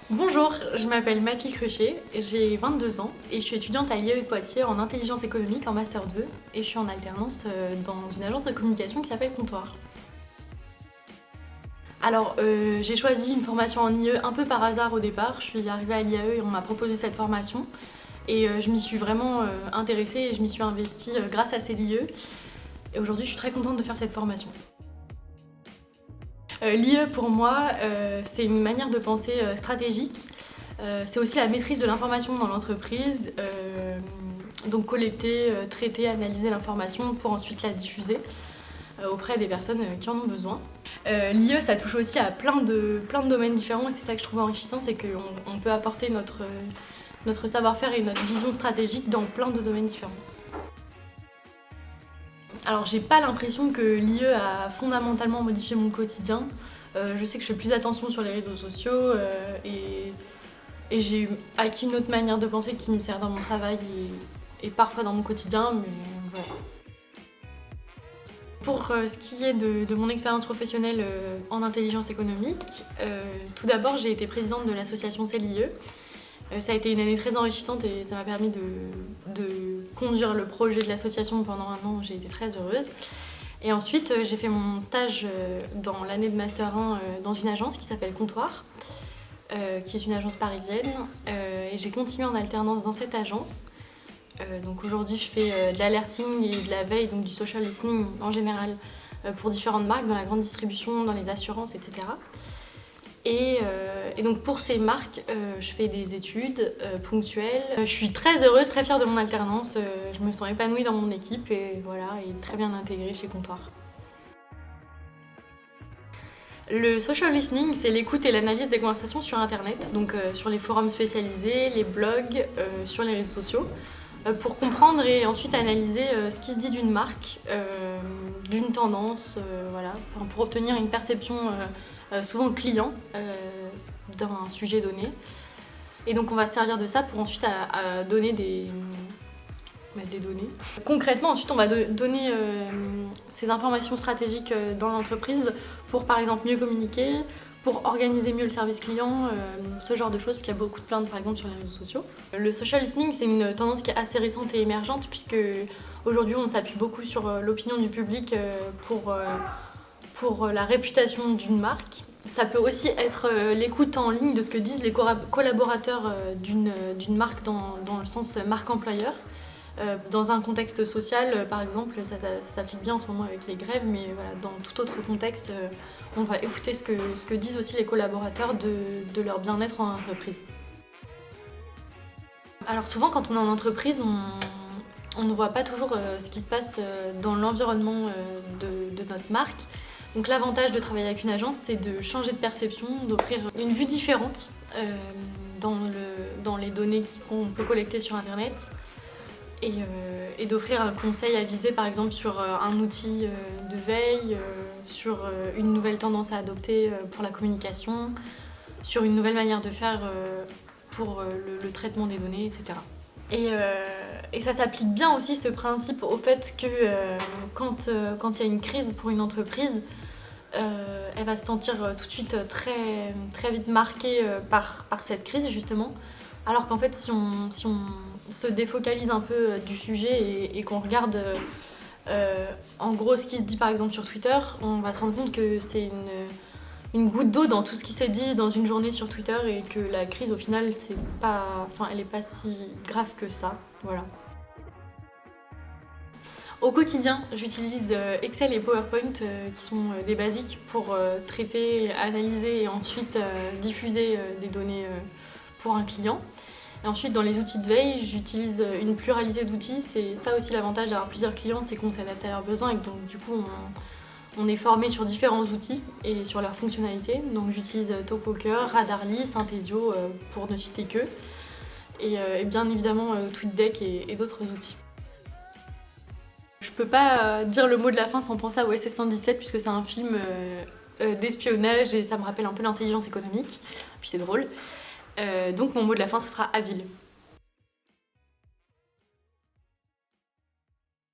Bonjour, je m'appelle Mathilde Cruchet, j'ai 22 ans et je suis étudiante à l'IAE de Poitiers en intelligence économique en Master 2 et je suis en alternance dans une agence de communication qui s'appelle Comptoir. Alors j'ai choisi une formation en IAE un peu par hasard au départ, je suis arrivée à l'IAE et on m'a proposé cette formation et je m'y suis vraiment intéressée et je m'y suis investie grâce à l'IAE et aujourd'hui je suis très contente de faire cette formation. L'IAE pour moi, c'est une manière de penser stratégique. C'est aussi la maîtrise de l'information dans l'entreprise, donc collecter, traiter, analyser l'information pour ensuite la diffuser auprès des personnes qui en ont besoin. L'IAE, ça touche aussi à plein de domaines différents et c'est ça que je trouve enrichissant, c'est qu'on peut apporter notre savoir-faire et notre vision stratégique dans plein de domaines différents. Alors j'ai pas l'impression que l'IAE a fondamentalement modifié mon quotidien. Je sais que je fais plus attention sur les réseaux sociaux et j'ai acquis une autre manière de penser qui me sert dans mon travail et parfois dans mon quotidien, mais voilà. Pour ce qui est de mon expérience professionnelle en intelligence économique, tout d'abord j'ai été présidente de l'association CELIE. Ça a été une année très enrichissante et ça m'a permis de conduire le projet de l'association pendant un an, j'ai été très heureuse. Et ensuite j'ai fait mon stage dans l'année de Master 1 dans une agence qui s'appelle Comptoir, qui est une agence parisienne, et j'ai continué en alternance dans cette agence. Donc aujourd'hui je fais de l'alerting et de la veille, donc du social listening en général, pour différentes marques dans la grande distribution, dans les assurances, etc. Et donc pour ces marques, je fais des études ponctuelles. Je suis très heureuse, très fière de mon alternance. Je me sens épanouie dans mon équipe et voilà, et très bien intégrée chez Comptoir. Le social listening, c'est l'écoute et l'analyse des conversations sur Internet, donc sur les forums spécialisés, les blogs, sur les réseaux sociaux, pour comprendre et ensuite analyser ce qui se dit d'une marque, d'une tendance, voilà, pour obtenir une perception souvent client d'un sujet donné. Et donc on va se servir de ça pour ensuite à donner des données. Concrètement, ensuite on va donner ces informations stratégiques dans l'entreprise pour par exemple mieux communiquer, pour organiser mieux le service client, ce genre de choses, parce qu'il y a beaucoup de plaintes par exemple sur les réseaux sociaux. Le social listening, c'est une tendance qui est assez récente et émergente, puisque aujourd'hui on s'appuie beaucoup sur l'opinion du public pour la réputation d'une marque. Ça peut aussi être l'écoute en ligne de ce que disent les collaborateurs d'une marque dans le sens marque employeur. Dans un contexte social, par exemple, ça s'applique bien en ce moment avec les grèves, mais voilà, dans tout autre contexte, on va écouter ce que disent aussi les collaborateurs de leur bien-être en entreprise. Alors souvent, quand on est en entreprise, on ne voit pas toujours ce qui se passe dans l'environnement de notre marque. Donc l'avantage de travailler avec une agence, c'est de changer de perception, d'offrir une vue différente dans les données qu'on peut collecter sur Internet et d'offrir un conseil avisé par exemple sur un outil de veille, sur une nouvelle tendance à adopter pour la communication, sur une nouvelle manière de faire pour le traitement des données, etc. Et ça s'applique bien aussi ce principe au fait que quand il y a une crise pour une entreprise, elle va se sentir tout de suite très, très vite marquée par cette crise justement. Alors qu'en fait si on se défocalise un peu du sujet et qu'on regarde en gros ce qui se dit par exemple sur Twitter, on va se rendre compte que c'est une goutte d'eau dans tout ce qui s'est dit dans une journée sur Twitter et que la crise au final elle est pas si grave que ça. Voilà. Au quotidien, j'utilise Excel et PowerPoint qui sont des basiques pour traiter, analyser et ensuite diffuser des données pour un client. Et ensuite, dans les outils de veille, j'utilise une pluralité d'outils. C'est ça aussi l'avantage d'avoir plusieurs clients, c'est qu'on s'adapte à leurs besoins et que donc du coup on est formé sur différents outils et sur leurs fonctionnalités. Donc j'utilise Talkworker, Radarly, Synthesio pour ne citer que, et bien évidemment TweetDeck et d'autres outils. Je peux pas dire le mot de la fin sans penser à OSS 117 puisque c'est un film d'espionnage et ça me rappelle un peu l'intelligence économique, puis c'est drôle. Donc mon mot de la fin ce sera habile.